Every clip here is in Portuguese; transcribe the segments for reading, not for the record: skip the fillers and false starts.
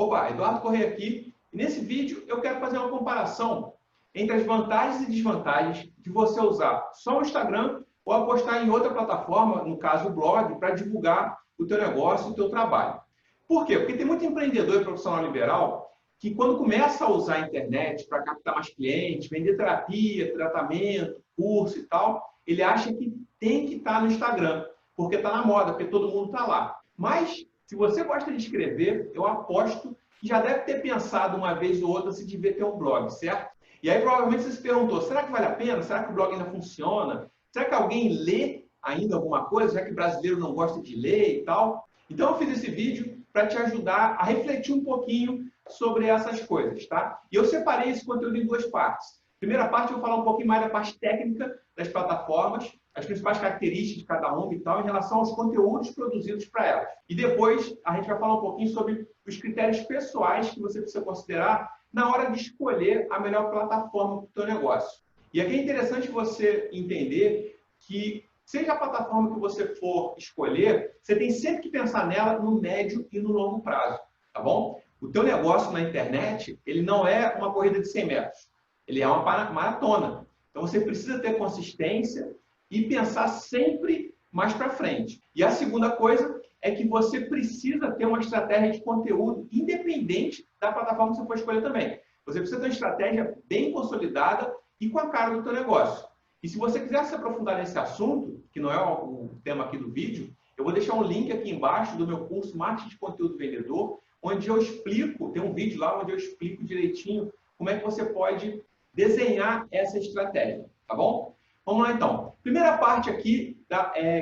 Opa, Eduardo Corrêa aqui. E nesse vídeo eu quero fazer uma comparação entre as vantagens e desvantagens de você usar só o Instagram ou apostar em outra plataforma, no caso o blog, para divulgar o teu negócio, o teu trabalho. Por quê? Porque tem muito empreendedor e profissional liberal que quando começa a usar a internet para captar mais clientes, vender terapia, tratamento, curso e tal, ele acha que tem que estar no Instagram, porque está na moda, porque todo mundo está lá. Mas, se você gosta de escrever, eu aposto que já deve ter pensado uma vez ou outra se devia ter um blog, certo? E aí provavelmente você se perguntou, será que vale a pena? Será que o blog ainda funciona? Será que alguém lê ainda alguma coisa, já que brasileiro não gosta de ler e tal? Então eu fiz esse vídeo para te ajudar a refletir um pouquinho sobre essas coisas, tá? E eu separei esse conteúdo em duas partes. Primeira parte eu vou falar um pouquinho mais da parte técnica das plataformas, as principais características de cada uma e tal, em relação aos conteúdos produzidos para elas. E depois a gente vai falar um pouquinho sobre os critérios pessoais que você precisa considerar na hora de escolher a melhor plataforma para o seu negócio. E aqui é interessante você entender que, seja a plataforma que você for escolher, você tem sempre que pensar nela no médio e no longo prazo, tá bom? O teu negócio na internet, ele não é uma corrida de 100 metros, ele é uma maratona. Então você precisa ter consistência e pensar sempre mais para frente. E a segunda coisa é que você precisa ter uma estratégia de conteúdo independente da plataforma que você for escolher também. Você precisa ter uma estratégia bem consolidada e com a cara do teu negócio. E se você quiser se aprofundar nesse assunto, que não é o tema aqui do vídeo, eu vou deixar um link aqui embaixo do meu curso Marketing de Conteúdo Vendedor, onde eu explico, tem um vídeo lá onde eu explico direitinho como é que você pode desenhar essa estratégia, tá bom? Vamos lá então. Primeira parte aqui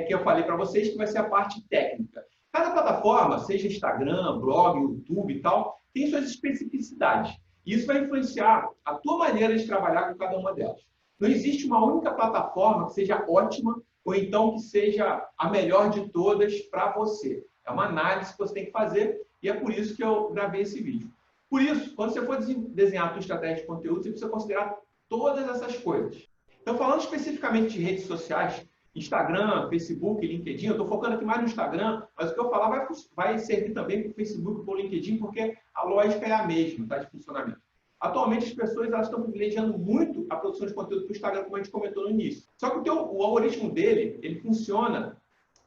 que eu falei para vocês, que vai ser a parte técnica. Cada plataforma, seja Instagram, blog, YouTube e tal, tem suas especificidades. E isso vai influenciar a tua maneira de trabalhar com cada uma delas. Não existe uma única plataforma que seja ótima ou então que seja a melhor de todas para você. É uma análise que você tem que fazer e é por isso que eu gravei esse vídeo. Por isso, quando você for desenhar a tua estratégia de conteúdo, você precisa considerar todas essas coisas. Então, falando especificamente de redes sociais, Instagram, Facebook, LinkedIn, eu estou focando aqui mais no Instagram, mas o que eu falar vai servir também para o Facebook e para o LinkedIn, porque a lógica é a mesma, tá, de funcionamento. Atualmente, as pessoas elas estão privilegiando muito a produção de conteúdo para o Instagram, como a gente comentou no início. Só que o algoritmo dele, ele funciona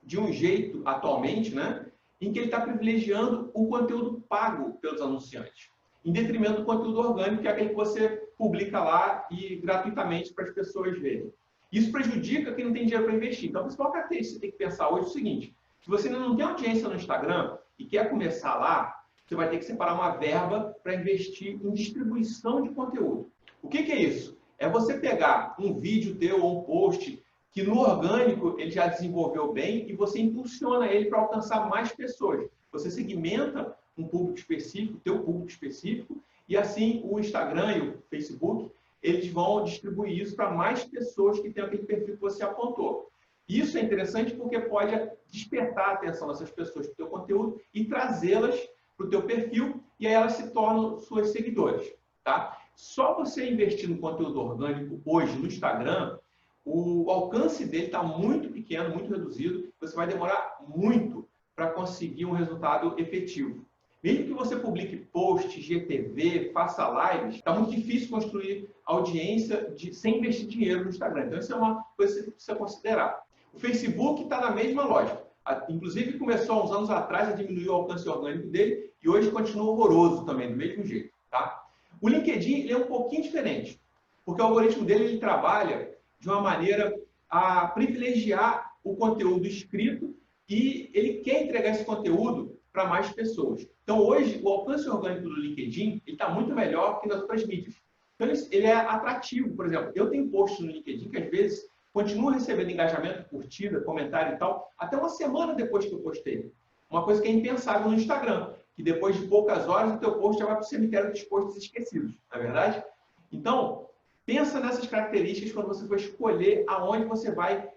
de um jeito, atualmente, né, em que ele está privilegiando o conteúdo pago pelos anunciantes, em detrimento do conteúdo orgânico, que é aquele que você publica lá e gratuitamente para as pessoas verem. Isso prejudica quem não tem dinheiro para investir. Então, a principal característica que você tem que pensar hoje é o seguinte: se você ainda não tem audiência no Instagram e quer começar lá, você vai ter que separar uma verba para investir em distribuição de conteúdo. O que é isso? É você pegar um vídeo teu ou um post que no orgânico ele já desenvolveu bem e você impulsiona ele para alcançar mais pessoas. Você segmenta um público específico, teu público específico, e assim o Instagram e o Facebook, eles vão distribuir isso para mais pessoas que têm aquele perfil que você apontou. Isso é interessante porque pode despertar a atenção dessas pessoas para o teu conteúdo e trazê-las para o teu perfil, e aí elas se tornam suas seguidores, tá? Só você investir no conteúdo orgânico hoje no Instagram, o alcance dele está muito pequeno, muito reduzido, você vai demorar muito para conseguir um resultado efetivo. Mesmo que você publique post, GTV, faça lives, está muito difícil construir audiência sem investir dinheiro no Instagram. Então, isso é uma coisa que você precisa considerar. O Facebook está na mesma lógica. Inclusive, começou há uns anos atrás a diminuir o alcance orgânico dele e hoje continua horroroso também, do mesmo jeito. Tá? O LinkedIn ele é um pouquinho diferente, porque o algoritmo dele ele trabalha de uma maneira a privilegiar o conteúdo escrito e ele quer entregar esse conteúdo para mais pessoas. Então, hoje, o alcance orgânico do LinkedIn está muito melhor que nas outras mídias. Então, ele é atrativo. Por exemplo, eu tenho posts no LinkedIn que, às vezes, continuo recebendo engajamento, curtida, comentário e tal, até uma semana depois que eu postei. Uma coisa que é impensável no Instagram, que depois de poucas horas o teu post já vai para o cemitério dos posts esquecidos, não é verdade? Então, pensa nessas características quando você for escolher aonde você vai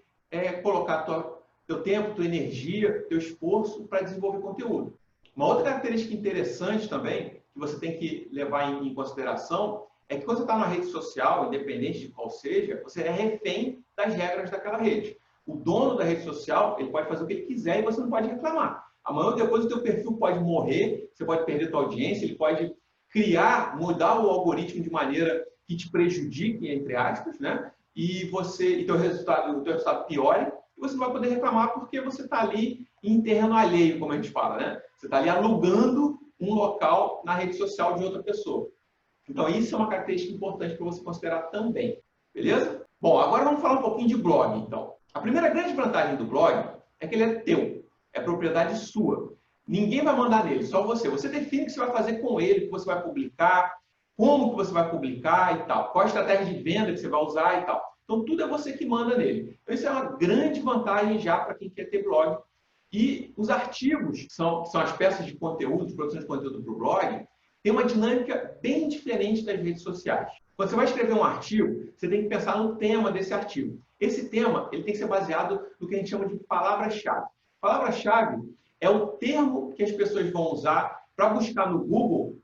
colocar teu tempo, tua energia, teu esforço para desenvolver conteúdo. Uma outra característica interessante também, que você tem que levar em consideração, é que quando você está numa rede social, independente de qual seja, você é refém das regras daquela rede. O dono da rede social, ele pode fazer o que ele quiser e você não pode reclamar. Amanhã ou depois o teu perfil pode morrer, você pode perder tua audiência, ele pode mudar o algoritmo de maneira que te prejudique, entre aspas, né? E o teu resultado piore, e você não vai poder reclamar porque você está ali em terreno alheio, como a gente fala, né? Você está ali alugando um local na rede social de outra pessoa. Então, isso é uma característica importante para você considerar também. Beleza? Bom, agora vamos falar um pouquinho de blog, então. A primeira grande vantagem do blog é que ele é teu, é propriedade sua. Ninguém vai mandar nele, só você. Você define o que você vai fazer com ele, o que você vai publicar, como que você vai publicar e tal, qual a estratégia de venda que você vai usar e tal. Então, tudo é você que manda nele. Então, isso é uma grande vantagem já para quem quer ter blog. E os artigos, que são as peças de conteúdo, de produção de conteúdo para o blog, tem uma dinâmica bem diferente das redes sociais. Quando você vai escrever um artigo, você tem que pensar no tema desse artigo. Esse tema ele tem que ser baseado no que a gente chama de palavra-chave. Palavra-chave é o termo que as pessoas vão usar para buscar no Google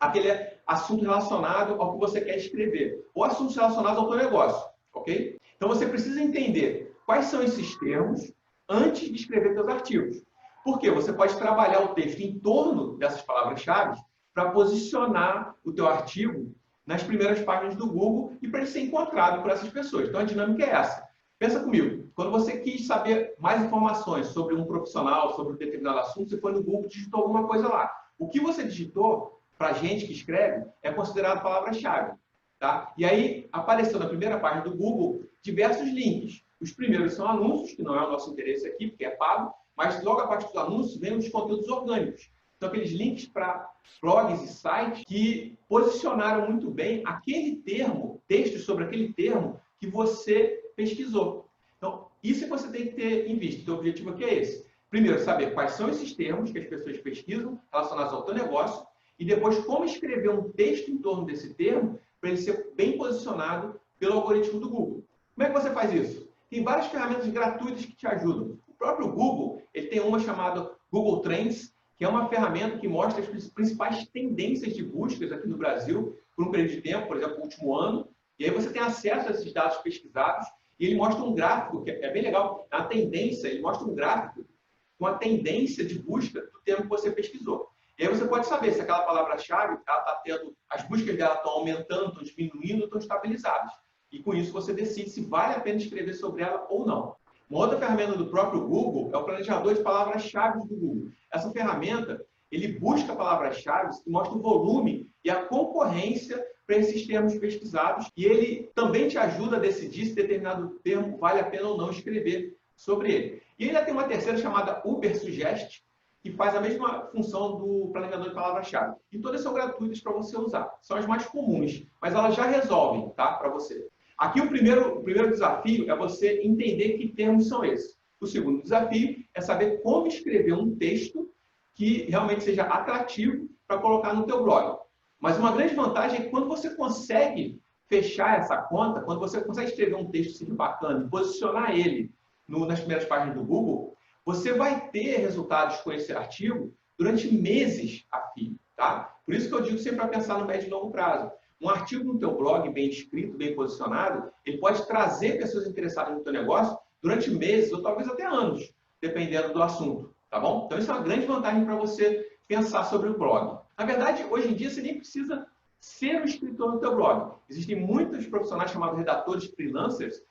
aquele assunto relacionado ao que você quer escrever, ou assuntos relacionados ao seu negócio, ok? Então você precisa entender quais são esses termos antes de escrever seus artigos. Porque você pode trabalhar o texto em torno dessas palavras-chave para posicionar o teu artigo nas primeiras páginas do Google e para ele ser encontrado por essas pessoas. Então a dinâmica é essa. Pensa comigo, quando você quis saber mais informações sobre um profissional, sobre um determinado assunto, você foi no Google e digitou alguma coisa lá. O que você digitou, para a gente que escreve, é considerado palavra-chave. Tá? E aí apareceu na primeira página do Google diversos links. Os primeiros são anúncios, que não é o nosso interesse aqui, porque é pago, mas logo a partir dos anúncios vem os conteúdos orgânicos. Então, aqueles links para blogs e sites que posicionaram muito bem aquele termo, textos sobre aquele termo que você pesquisou. Então, isso que você tem que ter em vista. O teu objetivo aqui é esse. Primeiro, saber quais são esses termos que as pessoas pesquisam relacionados ao teu negócio e depois como escrever um texto em torno desse termo para ele ser bem posicionado pelo algoritmo do Google. Como é que você faz isso? Tem várias ferramentas gratuitas que te ajudam. O próprio Google, ele tem uma chamada Google Trends, que é uma ferramenta que mostra as principais tendências de buscas aqui no Brasil por um período de tempo, por exemplo, o último ano. E aí você tem acesso a esses dados pesquisados e ele mostra um gráfico, que é bem legal. Na tendência, ele mostra um gráfico com a tendência de busca do termo que você pesquisou. E aí você pode saber se aquela palavra-chave está tendo, as buscas dela estão aumentando, estão diminuindo, estão estabilizadas. E com isso você decide se vale a pena escrever sobre ela ou não. Uma outra ferramenta do próprio Google é o planejador de palavras-chave do Google. Essa ferramenta, ele busca palavras-chave e mostra o volume e a concorrência para esses termos pesquisados. E ele também te ajuda a decidir se determinado termo vale a pena ou não escrever sobre ele. E ele ainda tem uma terceira chamada Ubersuggest, que faz a mesma função do planejador de palavras-chave. E todas são gratuitas para você usar. São as mais comuns, mas elas já resolvem, tá, para você. Aqui o primeiro desafio é você entender que termos são esses. O segundo desafio é saber como escrever um texto que realmente seja atrativo para colocar no teu blog. Mas uma grande vantagem é que quando você consegue fechar essa conta, quando você consegue escrever um texto que seja bacana e posicionar ele nas primeiras páginas do Google, você vai ter resultados com esse artigo durante meses a fio, tá? Por isso que eu digo sempre para pensar no médio e longo prazo. Um artigo no teu blog bem escrito, bem posicionado, ele pode trazer pessoas interessadas no teu negócio durante meses ou talvez até anos, dependendo do assunto, tá bom? Então isso é uma grande vantagem para você pensar sobre o blog. Na verdade, hoje em dia você nem precisa ser um escritor no teu blog. Existem muitos profissionais chamados redatores freelancers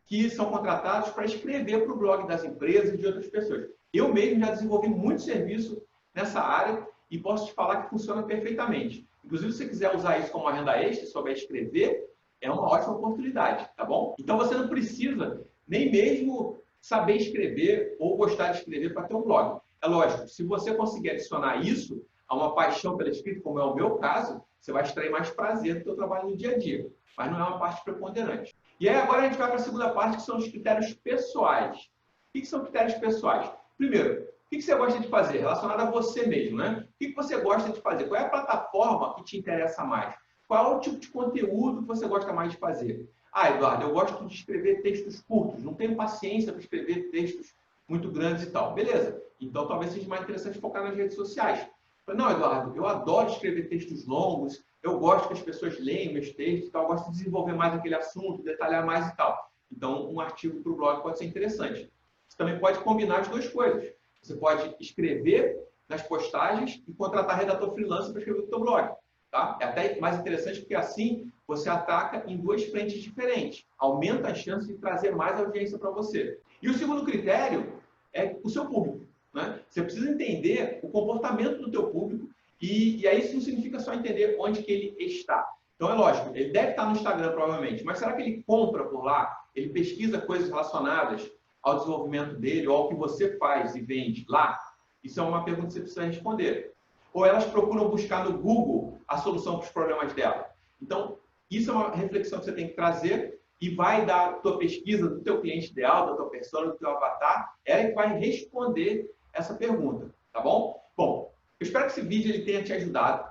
que são contratados para escrever para o blog das empresas e de outras pessoas. Eu mesmo já desenvolvi muito serviço nessa área e posso te falar que funciona perfeitamente. Inclusive, se você quiser usar isso como uma renda extra, souber escrever, é uma ótima oportunidade, tá bom? Então, você não precisa nem mesmo saber escrever ou gostar de escrever para ter um blog. É lógico, se você conseguir adicionar isso a uma paixão pela escrita, como é o meu caso, você vai extrair mais prazer do seu trabalho no dia a dia. Mas não é uma parte preponderante. E aí, agora a gente vai para a segunda parte, que são os critérios pessoais. O que são critérios pessoais? Primeiro, o que você gosta de fazer? Relacionado a você mesmo, né? O que você gosta de fazer? Qual é a plataforma que te interessa mais? Qual é o tipo de conteúdo que você gosta mais de fazer? Ah, Eduardo, eu gosto de escrever textos curtos. Não tenho paciência para escrever textos muito grandes e tal. Beleza. Então, talvez seja mais interessante focar nas redes sociais. Não, Eduardo, eu adoro escrever textos longos. Eu gosto que as pessoas leiam meus textos e tal. Eu gosto de desenvolver mais aquele assunto, detalhar mais e tal. Então, um artigo para o blog pode ser interessante. Você também pode combinar as duas coisas. Você pode escrever nas postagens e contratar redator freelancer para escrever o teu blog. Tá? É até mais interessante porque assim você ataca em duas frentes diferentes. Aumenta a chance de trazer mais audiência para você. E o segundo critério é o seu público. Né? Você precisa entender o comportamento do teu público e aí isso não significa só entender onde que ele está. Então é lógico, ele deve estar no Instagram provavelmente, mas será que ele compra por lá? Ele pesquisa coisas relacionadas ao desenvolvimento dele ou ao que você faz e vende lá? Isso é uma pergunta que você precisa responder. Ou elas procuram buscar no Google a solução para os problemas dela. Então, isso é uma reflexão que você tem que trazer e vai dar a tua pesquisa do teu cliente ideal, da tua persona, do teu avatar, ela que vai responder essa pergunta, tá bom? Bom, eu espero que esse vídeo ele tenha te ajudado.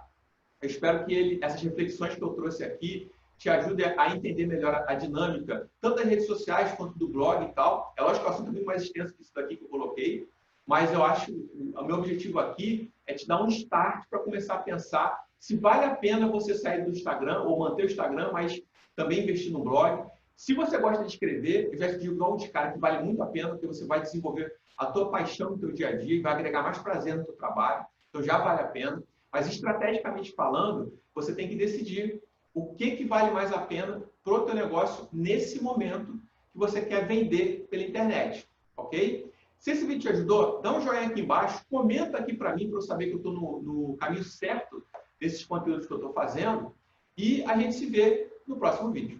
Eu espero que essas reflexões que eu trouxe aqui te ajudem a entender melhor a dinâmica, tanto das redes sociais quanto do blog e tal. É lógico que o assunto é muito mais extenso que isso daqui que eu coloquei, mas eu acho que o meu objetivo aqui é te dar um start para começar a pensar se vale a pena você sair do Instagram ou manter o Instagram, mas também investir no blog. Se você gosta de escrever, eu já te digo logo de cara que vale muito a pena, porque você vai desenvolver a tua paixão no teu dia a dia e vai agregar mais prazer no teu trabalho. Então já vale a pena. Mas estrategicamente falando, você tem que decidir o que vale mais a pena para o teu negócio nesse momento que você quer vender pela internet, ok? Se esse vídeo te ajudou, dá um joinha aqui embaixo, comenta aqui para mim, para eu saber que eu estou no caminho certo desses conteúdos que eu estou fazendo, e a gente se vê no próximo vídeo.